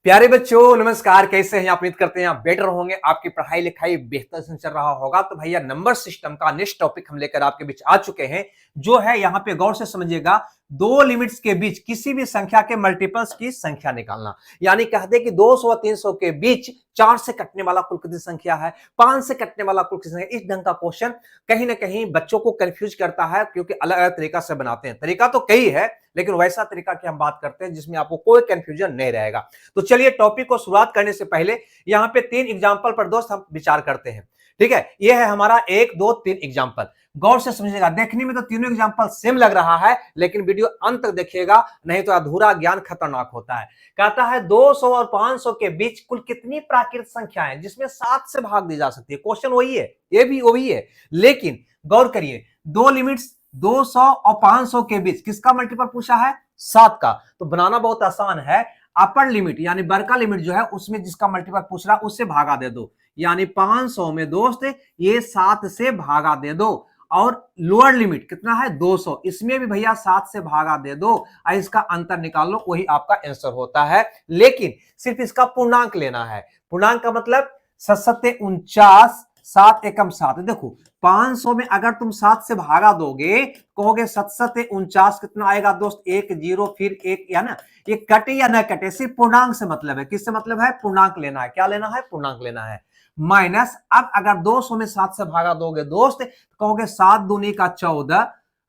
प्यारे बच्चों नमस्कार। कैसे हैं आप? उम्मीद करते हैं आप बेटर होंगे, आपकी पढ़ाई लिखाई बेहतर से चल रहा होगा। तो भैया नंबर सिस्टम का नेक्स्ट टॉपिक हम लेकर आपके बीच आ चुके हैं, जो है यहाँ पे गौर से समझिएगा, दो लिमिट्स के बीच किसी भी संख्या के मल्टीपल्स की संख्या निकालना। यानी कह दे कि 200 और 300 के बीच 4 से कटने वाला कुल कितनी संख्या है, 5 से कटने वाला कुल कितनी संख्या। इस ढंग का क्वेश्चन कहीं ना कहीं बच्चों को कंफ्यूज करता है, क्योंकि अलग अलग तरीका से बनाते हैं। तरीका तो कई है, लेकिन वैसा तरीका की हम बात करते हैं जिसमें आपको कोई कंफ्यूजन नहीं रहेगा। तो चलिए टॉपिक को शुरुआत करने से पहले यहाँ पे 3 एग्जाम्पल पर दोस्त हम विचार करते हैं। ठीक है, ये है हमारा 1 2 3 एग्जाम्पल। गौर से समझिएगा, देखने में तो तीनों एग्जाम्पल सेम लग रहा है, लेकिन वीडियो अंत तक देखिएगा, नहीं तो अधूरा ज्ञान खतरनाक होता है। कहता है 200 और 500 के बीच कुल कितनी प्राकृत संख्याएं जिसमें 7 से भाग दी जा सकती है। क्वेश्चन वही है, ये भी वही है, लेकिन गौर करिए, दो लिमिट्स 200 और 500 के बीच किसका मल्टीपल पूछा है? 7 का। तो बनाना बहुत आसान है। अपर लिमिट यानी बड़का लिमिट जो है उसमें जिसका मल्टीपल पूछ रहा है उससे भागा दे दो। यानी 500 में दोस्त ये 7 से भागा दे दो, और लोअर लिमिट कितना है? 200, इसमें भी भैया 7 से भागा दे दो और इसका अंतर निकाल लो, वही आपका आंसर होता है। लेकिन सिर्फ इसका पूर्णांक लेना है। पूर्णांक का मतलब 7 49, 7 एकम 7। देखो 500 में अगर तुम 7 से भागा दोगे, कहोगे 7 49 कितना आएगा दोस्त? 1 0 फिर 1, या ना ये कटे या ना कटे, सिर्फ पूर्णांक से मतलब है। किससे मतलब है? पूर्णांक लेना है। क्या लेना है? पूर्णांक लेना है। माइनस, अब अगर 200 में 7 से भागा दोगे दोस्त, तो कहोगे 7 दूनी का 14,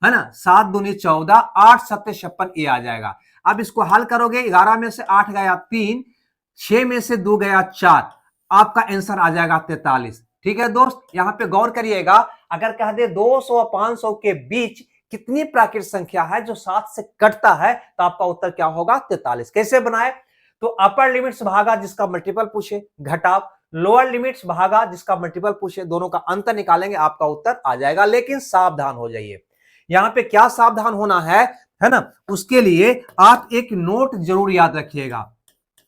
है ना, 7 दूनी 14, 8 7 56 ये आ जाएगा। अब इसको हल करोगे, 11 में से 8 गया 3, 6 में से 2 गया 4, आपका आंसर आ जाएगा 43। ठीक है दोस्त, यहां पे गौर करिएगा, अगर कह दे 200 और 500 के बीच कितनी प्राकृत संख्या है जो 7 से कटता है, तो आपका उत्तर क्या होगा? 43। कैसे बनाए? तो अपर लिमिट्स भागा जिसका मल्टीपल पूछे, घटाव लोअर लिमिट्स भागा जिसका मल्टीपल पूछे, दोनों का अंतर निकालेंगे, आपका उत्तर आ जाएगा। लेकिन सावधान हो जाइए, यहां पे क्या सावधान होना है ना, उसके लिए आप एक नोट जरूर याद रखिएगा।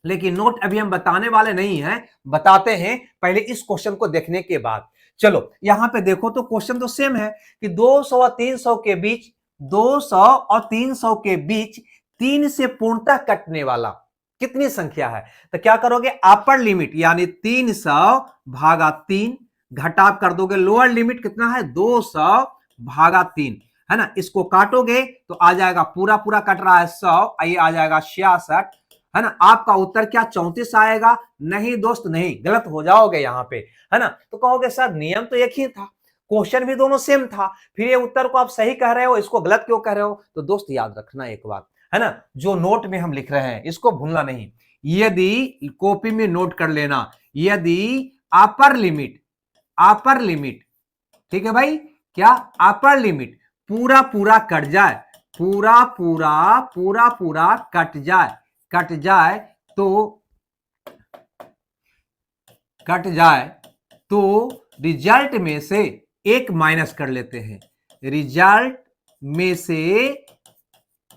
लेकिन नोट अभी हम बताने वाले नहीं हैं, बताते हैं पहले इस क्वेश्चन को देखने के बाद। चलो यहां पे देखो, तो क्वेश्चन तो सेम है कि 200 और 300 के बीच, 200 और 300 के बीच 3 से पूर्णतः कटने वाला कितनी संख्या है। तो क्या करोगे? अपर लिमिट यानी 300 भागा 3, घटाव कर दोगे लोअर लिमिट कितना है? 200 भागा 3, है ना। इसको काटोगे तो आ जाएगा, पूरा पूरा कट रहा है 100, ये आ जाएगा 66, है ना। आपका उत्तर क्या 34 आएगा? नहीं दोस्त, नहीं, गलत हो जाओगे यहां पे, है ना। तो कहोगे सर नियम तो एक ही था, क्वेश्चन भी दोनों सेम था, फिर ये उत्तर को आप सही कह रहे हो, इसको गलत क्यों कह रहे हो? तो दोस्त याद रखना एक बात, है ना, जो नोट में हम लिख रहे हैं इसको भूलना नहीं। यदि कॉपी में नोट कर लेना, यदि अपर लिमिट, अपर लिमिट, ठीक है भाई, क्या अपर लिमिट पूरा पूरा कट जाए, पूरा पूरा पूरा पूरा कट जाए, कट जाए तो, कट जाए तो रिजल्ट में से एक माइनस कर लेते हैं, रिजल्ट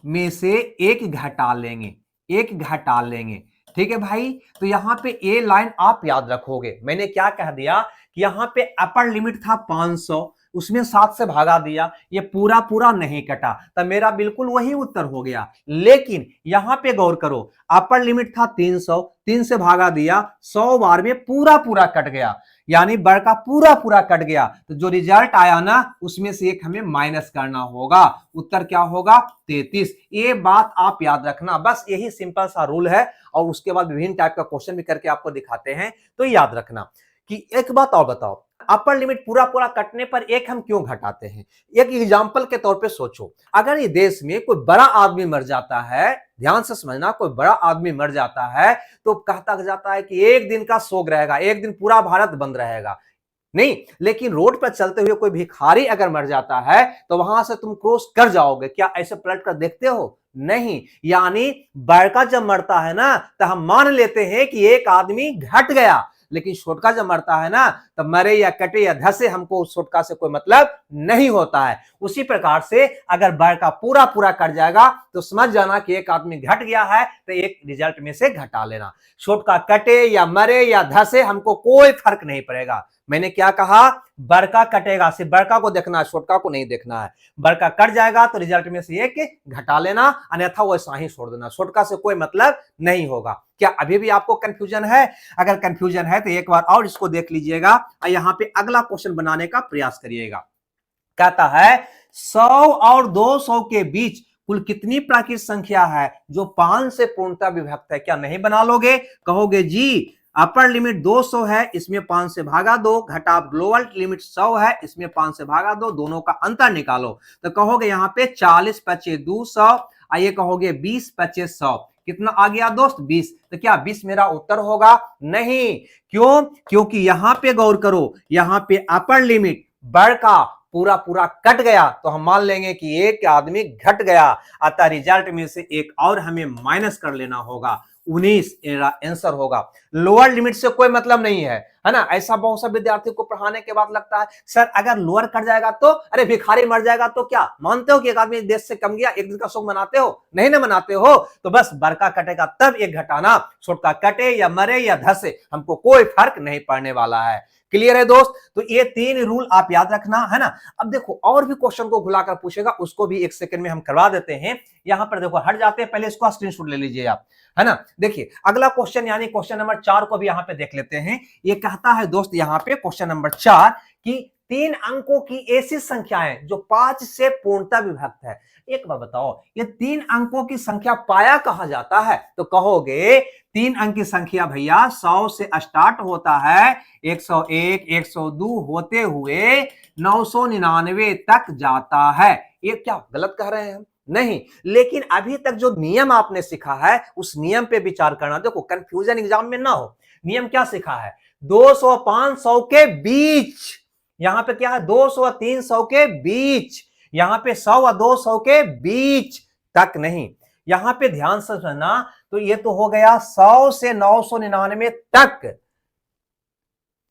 में से एक घटा लेंगे, एक घटा लेंगे। ठीक है भाई, तो यहां पे ये लाइन आप याद रखोगे। मैंने क्या कह दिया कि यहां पे अपर लिमिट था 500, उसमें 7 से भागा दिया, ये पूरा पूरा नहीं कटा, तब मेरा बिल्कुल वही उत्तर हो गया। लेकिन यहां पे गौर करो, अपर लिमिट था 300, 3 से भागा दिया, 100 बार में पूरा पूरा कट गया, यानी बड़का पूरा पूरा कट गया, तो जो रिजल्ट आया ना उसमें से एक हमें माइनस करना होगा। उत्तर क्या होगा? 33। ये बात आप याद रखना, बस यही सिंपल सा रूल है, और उसके बाद विभिन्न टाइप का क्वेश्चन भी करके आपको दिखाते हैं। तो याद रखना कि एक बात और बताओ, अपर लिमिट पूरा पूरा कटने पर एक हम क्यों घटाते हैं? एक एग्जांपल के तौर पे सोचो, अगर ये देश में कोई बड़ा आदमी मर जाता है, ध्यान से समझना, कोई बड़ा आदमी मर जाता है तो कहता जाता है कि एक दिन का शोक रहेगा, एक दिन पूरा भारत बंद रहेगा। नहीं, लेकिन रोड पर चलते हुए कोई भिखारी अगर मर जाता है तो वहां से तुम क्रॉस कर जाओगे क्या? ऐसे पलट कर देखते हो? नहीं। यानी बड़का जब मरता है ना तो हम मान लेते हैं कि एक आदमी घट गया, लेकिन छोटका जब मरता है ना तो मरे या कटे या धसे, हमको उस छोटका से कोई मतलब नहीं होता है। उसी प्रकार से अगर बड़का पूरा पूरा कट जाएगा तो समझ जाना कि एक आदमी घट गया है, तो एक रिजल्ट में से घटा लेना। छोटका कटे या मरे या धसे, हमको कोई फर्क नहीं पड़ेगा। मैंने क्या कहा, बड़का कटेगा, सिर्फ बड़का को देखना है, छोटका को नहीं देखना है। बड़का कट जाएगा तो रिजल्ट में से एक घटा लेना, अन्यथा वैसा ही छोड़ देना, छोटका से कोई मतलब नहीं होगा। क्या अभी भी आपको कंफ्यूजन है? अगर कंफ्यूजन है तो एक बार और इसको देख लीजिएगा और यहां पे अगला क्वेश्चन बनाने का प्रयास करिएगा। कहता है 100 और 200 के बीच कुल कितनी प्राकृत संख्या है जो 5 से पूर्णतः विभक्त है? क्या नहीं बना लोगे? कहोगे जी अपर लिमिट 200 है, इसमें 5 से भागा दो, घटा लोअर लिमिट 100 है, इसमें 5 से भागा दो, दोनों का अंतर निकालो। तो कहोगे यहाँ पे 40 पचे 200, आइए कहोगे 20 पचे 100, कितना आ गया दोस्त? 20। तो क्या 20 मेरा उत्तर होगा? नहीं। क्यों? क्योंकि यहां पे गौर करो, यहां पे अपर लिमिट बड़का पूरा पूरा कट गया तो हम मान लेंगे कि एक आदमी घट गया, अतः रिजल्ट में से एक और हमें माइनस कर लेना होगा, 19 मेरा आंसर होगा। लोअर लिमिट से कोई मतलब नहीं है ना? ऐसा बहुत सा विद्यार्थी को पढ़ाने के बाद लगता है सर अगर लोअर कट जाएगा तो अरे भिखारी मर जाएगा तो क्या मानते हो कि एक आदमी देश से कम गया, एक दिन का शोक मनाते हो? नहीं ना मनाते हो। तो बस बड़का कटेगा तब एक घटाना, छोटका कटे या मरे या धसे हमको कोई फर्क नहीं पड़ने वाला है। क्लियर है दोस्त? तो ये 3 रूल आप याद रखना है ना। अब देखो और भी क्वेश्चन को घुलाकर पूछेगा, उसको भी एक सेकंड में हम करवा देते हैं। यहां पर देखो हट जाते हैं, पहले इसको स्क्रीनशॉट ले लीजिए आप, है ना। देखिए अगला क्वेश्चन यानी क्वेश्चन नंबर 4 को भी यहां पे देख लेते हैं। ये कहता है दोस्त यहां पे क्वेश्चन नंबर 4 कि 3 अंकों की ऐसी संख्याएं जो 5 से पूर्णतः विभक्त है। एक बार बताओ ये 3 अंकों की संख्या पाया कहा जाता है? तो कहोगे 3 अंक की संख्या भैया 100 से स्टार्ट होता है, 101 102 होते हुए 999 तक जाता है। ये क्या गलत कह रहे हैं हम? नहीं, लेकिन अभी तक जो नियम आपने सीखा है उस नियम पे विचार करना। देखो कंफ्यूजन एग्जाम में ना हो। नियम क्या सीखा है? 200 500 के बीच, यहां पे क्या है 200 और 300 के बीच, यहां पे 100 और 200 के बीच तक नहीं। यहां पे ध्यान से सुनना, तो ये तो हो गया 100 से 999 तक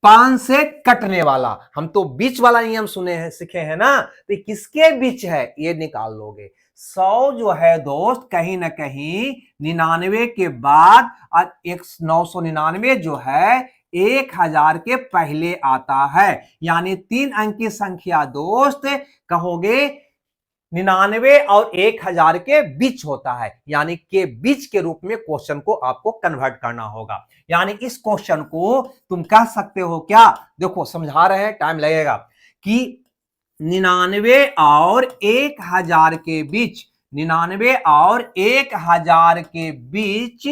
5 से कटने वाला। हम तो बीच वाला नियम सुने हैं, सीखे हैं ना। तो किसके बीच है ये निकाल लोगे। 100 जो है दोस्त कहीं ना कहीं 99 के बाद और 999 जो है 1000 के पहले आता है, यानी 3 अंक की संख्या दोस्त कहोगे 99 और 1000 के बीच होता है, यानी के बीच के रूप में क्वेश्चन को आपको कन्वर्ट करना होगा। यानी इस क्वेश्चन को तुम कह सकते हो क्या, देखो समझा रहे हैं, टाइम लगेगा, कि 99 और 1000 के बीच, 99 और 1000 के बीच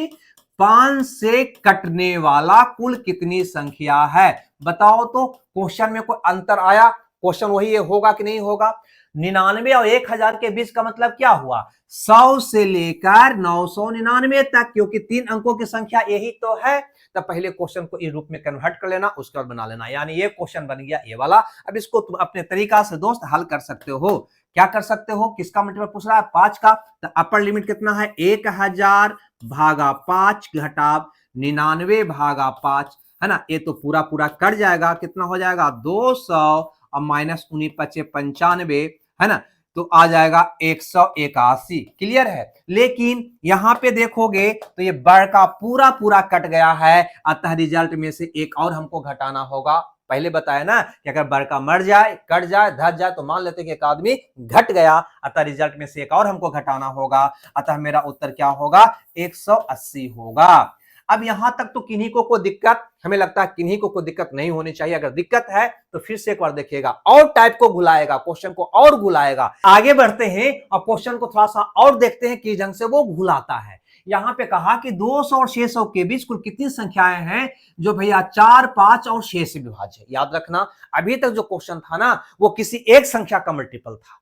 5 से कटने वाला कुल कितनी संख्या है? बताओ तो क्वेश्चन में कोई अंतर आया? क्वेश्चन वही होगा कि नहीं होगा? 99 और 1000 के बीच का मतलब क्या हुआ? 100 से लेकर 999 तक, क्योंकि 3 अंकों की संख्या यही तो है। तो पहले क्वेश्चन को इस रूप में कन्वर्ट कर लेना, उसके बाद बना लेना, यानी ये क्वेश्चन बन गया ये वाला। अब इसको तुम अपने तरीका से दोस्त हल कर सकते हो। क्या कर सकते हो? किसका मल्टीपल पूछ रहा है? 5 का। तो अपर लिमिट कितना है? 1000 भागा 5 घटा 99 भागा 5, है ना। ये तो पूरा पूरा कट जाएगा, कितना हो जाएगा? 200 और माइनस 19 पचे 95, है ना। तो आ जाएगा 181। क्लियर है? लेकिन यहां पे देखोगे तो ये बढ़ का पूरा पूरा कट गया है, अतः रिजल्ट में से एक और हमको घटाना होगा। पहले बताया ना कि अगर बड़का मर जाए, कट जाए, धस जाए तो मान लेते कि एक आदमी घट गया, अतः रिजल्ट में से एक और हमको घटाना होगा, अतः मेरा उत्तर क्या होगा? 180 होगा। अब यहां तक तो किन्हीं को कोई दिक्कत, हमें लगता है किन्हीं को कोई दिक्कत नहीं होनी चाहिए। अगर दिक्कत है तो फिर से एक बार देखिएगा, और टाइप को घुलाएगा, क्वेश्चन को और घुलाएगा। आगे बढ़ते हैं और क्वेश्चन को थोड़ा सा और देखते हैं किस ढंग से वो घुलाता है। यहां पे कहा कि 200 और 600 के बीच कुल कितनी संख्याएं हैं जो भैया 4, 5 और 6 से विभाज्य है। याद रखना अभी तक जो क्वेश्चन था ना वो किसी एक संख्या का मल्टीपल था।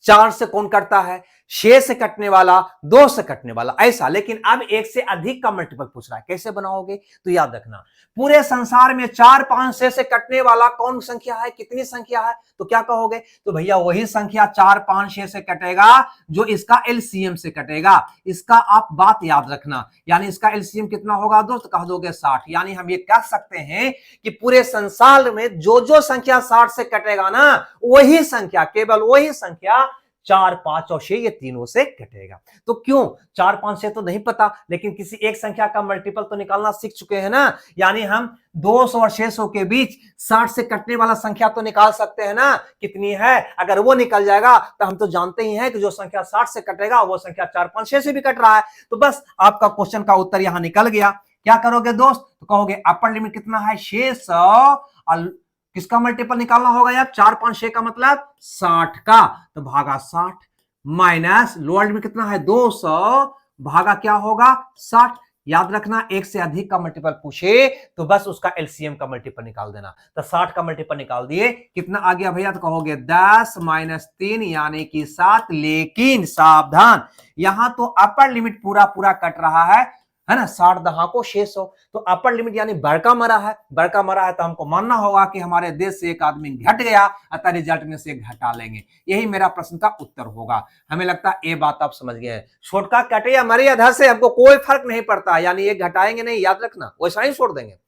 4 से कौन कटता है? 6 से कटने वाला, 2 से कटने वाला, ऐसा। लेकिन अब 1 से अधिक का मल्टीपल पूछ रहा है, कैसे बनाओगे? तो याद रखना पूरे संसार में 4, 5, 6 से कटने वाला कौन संख्या है? कितनी संख्या है? तो क्या कहोगे? तो भैया वही संख्या 4, 5, 6 से कटेगा जो इसका एलसीएम से कटेगा। इसका आप बात याद रखना, यानी इसका एलसीएम कितना होगा दोस्त? कह दोगे 60। यानी हम ये कह सकते हैं कि पूरे संसार में जो जो संख्या 60 से कटेगा ना, वही संख्या, केवल वही संख्या 4, 5 और 6 ये तीनों से कटेगा। तो क्यों 4, 5, 6 तो नहीं पता, लेकिन किसी एक संख्या का मल्टीपल तो निकालना सीख चुके हैं ना। यानी हम 200 और 600 के बीच 60 से कटने वाला संख्या तो निकाल सकते हैं ना, कितनी है। अगर वो निकल जाएगा तो हम तो जानते ही हैं कि जो संख्या 60 से कटेगा वो संख्या 4, 5, 6 से भी कट रहा है। तो बस आपका क्वेश्चन का उत्तर यहां निकल गया। क्या करोगे दोस्त, तो कहोगे अपर लिमिट कितना है 600 और किसका मल्टीपल निकालना होगा यार, 4, 5, 6 का मतलब 60 का, तो भागा 60 माइनस लोअर लिमिट कितना है 200 भागा क्या होगा 60। याद रखना एक से अधिक का मल्टीपल पूछे तो बस उसका एलसीएम का मल्टीपल निकाल देना। तो 60 का मल्टीपल निकाल दिए, कितना आ गया भैया, तो कहोगे 10 माइनस 3 यानी कि 7। लेकिन सावधान, यहां तो अपर लिमिट पूरा पूरा कट रहा है ना, 60 दहा को 600, तो अपर लिमिट यानी बड़का मरा है, बड़का मरा है तो हमको मानना होगा कि हमारे देश से एक आदमी घट गया, अतः रिजल्ट में से घटा लेंगे। यही मेरा प्रश्न का उत्तर होगा। हमें लगता है ये बात आप समझ गए हैं। छोटका कटे या मरे अधर से हमको कोई फर्क नहीं पड़ता, यानी ये घटाएंगे नहीं, याद रखना, वैसा ही छोड़ देंगे।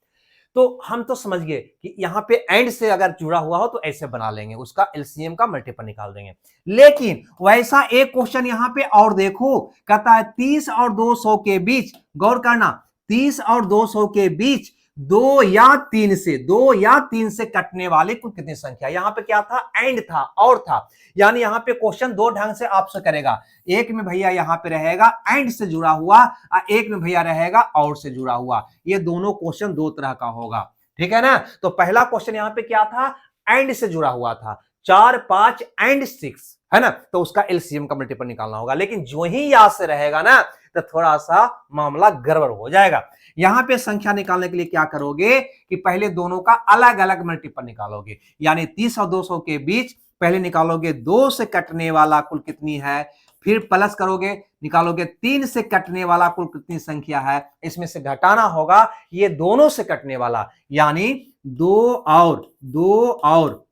तो हम तो समझ गए कि यहां पे एंड से अगर जुड़ा हुआ हो तो ऐसे बना लेंगे, उसका एलसीएम का मल्टीपल निकाल देंगे। लेकिन वैसा एक क्वेश्चन यहां पे और देखो, कहता है 30 और 200 के बीच, गौर करना, 30 और 200 के बीच 2 या 3 से कटने वाली कुल कितनी संख्या। यहां पे क्या था, एंड था और था, यानी यहां पे क्वेश्चन दो ढंग से आपसे करेगा। एक में भैया यहां पे रहेगा एंड से जुड़ा हुआ, एक में भैया रहेगा और से जुड़ा हुआ। ये दोनों क्वेश्चन दो तरह का होगा, ठीक है ना। तो पहला क्वेश्चन यहां पे क्या था, एंड से जुड़ा हुआ था, 4, 5 एंड 6 है ना, तो उसका एलसीएम का मल्टीपल निकालना होगा। लेकिन जो ही याद से रहेगा ना तो थोड़ा सा मामला गड़बड़ हो जाएगा। यहां पे संख्या निकालने के लिए क्या करोगे कि पहले दोनों का अलग अलग मल्टीपल निकालोगे, यानी 30 और 200 के बीच पहले निकालोगे 2 से कटने वाला कुल कितनी है, फिर प्लस करोगे, निकालोगे 3 से कटने वाला कुल कितनी संख्या है, इसमें से घटाना होगा ये दोनों से कटने वाला, यानी 2 और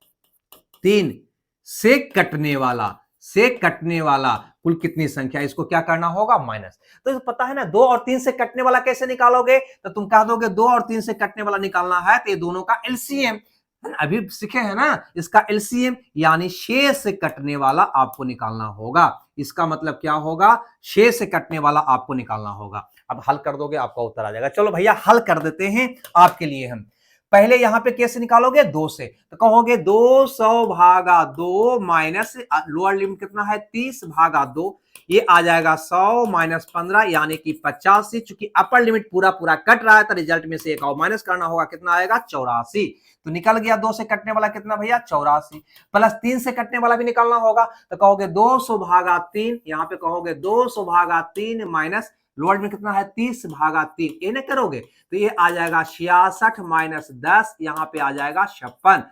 3 से कटने वाला कुल कितनी संख्या, इसको क्या करना होगा माइनस। तो पता है ना 2 और 3 से कटने वाला कैसे निकालोगे, तो तुम कह दोगे 2 और 3 से कटने वाला निकालना है तो ये दोनों का एलसीएम, अभी सीखे हैं ना, इसका एलसीएम यानी 6 से कटने वाला आपको निकालना होगा। इसका मतलब क्या होगा, 6 से कटने वाला आपको निकालना होगा। अब हल कर दोगे आपका उत्तर आ जाएगा। चलो भैया हल कर देते हैं आपके लिए हम। पहले यहां पे कैसे निकालोगे, 2 से, तो कहोगे 200 भागा 2 माइनस लोअर लिमिट कितना है 30 भागा 2, ये आ जाएगा 100 माइनस 15 यानी कि 85। चूंकि अपर लिमिट पूरा पूरा कट रहा है तो रिजल्ट में से एक और माइनस करना होगा, कितना आएगा 84। तो निकल गया 2 से कटने वाला कितना भैया 84, प्लस 3 से कटने वाला भी निकालना होगा, तो कहोगे 200 भागा 3, यहां पे कहोगे 200 भागा 3 माइनस लोअर में कितना है 30 भागा 3, ये ना करोगे तो ये आ जाएगा 66 माइनस 10, यहां पे आ जाएगा 56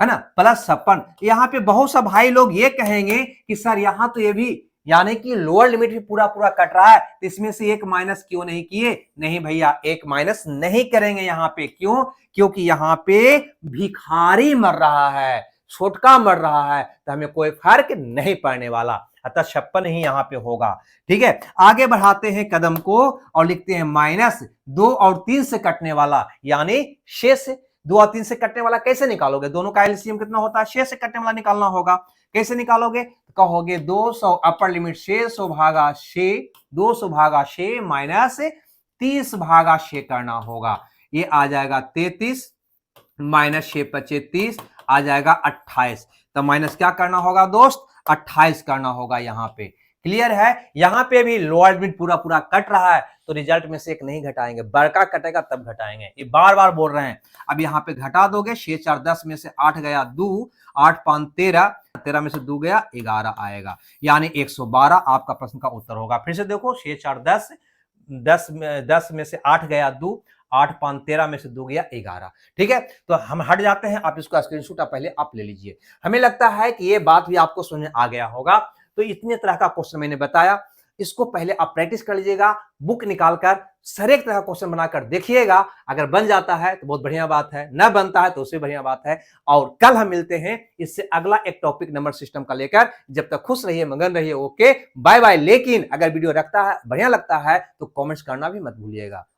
है ना, प्लस 56। यहां पे बहुत सा भाई लोग ये कहेंगे कि सर यहां तो ये भी यानी कि लोअर लिमिट भी पूरा पूरा कट रहा है तो इसमें से एक माइनस क्यों नहीं किए। नहीं भैया एक माइनस नहीं करेंगे यहां पे, क्यों, क्योंकि यहां पे भिखारी मर रहा है, छोटका मर रहा है, तो हमें कोई फर्क नहीं पड़ने वाला, अतः 56 ही यहां पे होगा। ठीक है, आगे बढ़ाते हैं कदम को और लिखते हैं माइनस 2 और 3 से कटने वाला यानी 6 से। 2 और 3 से कटने वाला कैसे निकालोगे, दोनों का एलसीएम कितना होता है 6 से कटने वाला निकालना होगा। कैसे निकालोगे, कहोगे 200 अपर लिमिट 600 भागा 6, 200 भागा 6 माइनस 30 भागा 6 करना होगा, ये आ जाएगा 33 माइनस 6 पचे 30 आ जाएगा 28। तो माइनस क्या करना होगा दोस्त 28 करना होगा यहां पे। क्लियर है, यहां पे भी लोअर लिमिट पूरा पूरा कट रहा है तो रिजल्ट में से एक नहीं घटाएंगे, बड़का कटेगा तब घटाएंगे, ये बार बार बोल रहे हैं। अब यहां पे घटा दोगे 6 4 10 में से 8 गया 2, 8 5 13, 13 में से 2 गया 11 आएगा, यानी 112 आपका प्रश्न का उत्तर होगा। फिर से देखो 6 4 10, 10 में से 8 गया 2, 8 5 13 में से 2 गया 11। ठीक है, तो हम हट जाते हैं, आप इसका स्क्रीनशॉट पहले आप ले लीजिए। हमें लगता है कि ये बात भी आपको समझ आ गया होगा। तो इतने तरह का क्वेश्चन मैंने बताया, इसको पहले आप प्रैक्टिस कर लीजिएगा, बुक निकालकर सर एक तरह का क्वेश्चन बनाकर देखिएगा। अगर बन जाता है तो बहुत बढ़िया बात है, न बनता है तो उससे बढ़िया बात है। और कल हम मिलते हैं इससे अगला एक टॉपिक नंबर सिस्टम का लेकर। जब तक खुश रहिए, मगन रहिए, ओके बाय बाय। लेकिन अगर वीडियो रखता है बढ़िया लगता है तो कमेंट्स करना भी मत भूलिएगा।